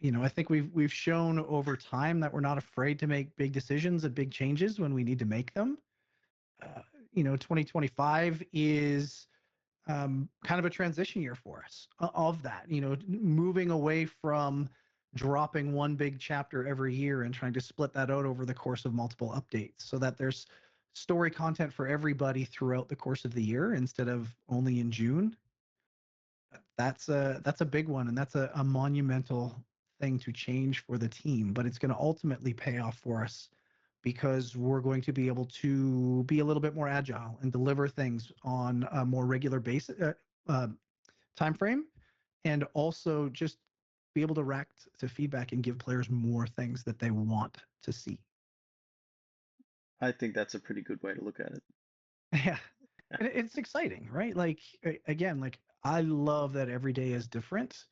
I think we've shown over time that we're not afraid to make big decisions and big changes when we need to make them. 2025 is kind of a transition year for us of that, moving away from dropping one big chapter every year and trying to split that out over the course of multiple updates so that there's story content for everybody throughout the course of the year instead of only in June. That's a big one, and that's a monumental thing to change for the team, but it's going to ultimately pay off for us because we're going to be able to be a little bit more agile and deliver things on a more regular basis time frame, and also just be able to react to feedback and give players more things that they want to see. I think that's a pretty good way to look at it. Yeah, and it's exciting, right? Like again, like I love that every day is different.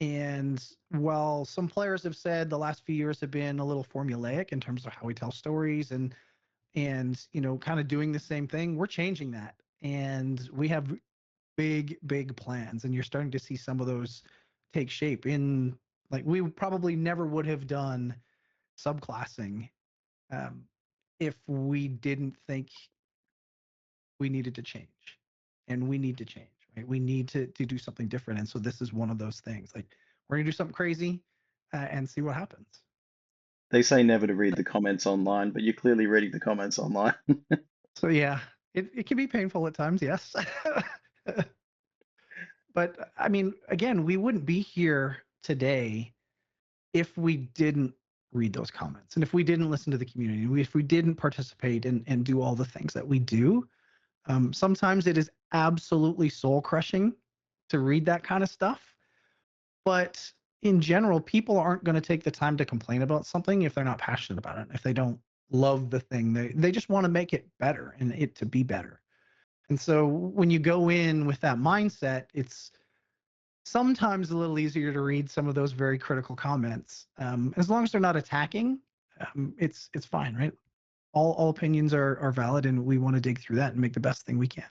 And while some players have said the last few years have been a little formulaic in terms of how we tell stories and kind of doing the same thing, we're changing that. And we have big plans, and you're starting to see some of those take shape in, like, we probably never would have done subclassing um, if we didn't think we needed to change, and we need to change, right? We need to do something different. And so this is one of those things. Like, we're gonna do something crazy and see what happens. They say never to read the comments online, but you're clearly reading the comments online. So yeah, it can be painful at times, yes. But I mean, again, we wouldn't be here today if we didn't read those comments and if we didn't listen to the community, if we didn't participate and do all the things that we do. Sometimes it is absolutely soul crushing to read that kind of stuff. But in general, people aren't going to take the time to complain about something if they're not passionate about it, if they don't love the thing. They just want to make it better and it to be better. And so when you go in with that mindset, it's sometimes a little easier to read some of those very critical comments. As long as they're not attacking, it's fine, right? All opinions are valid, and we want to dig through that and make the best thing we can.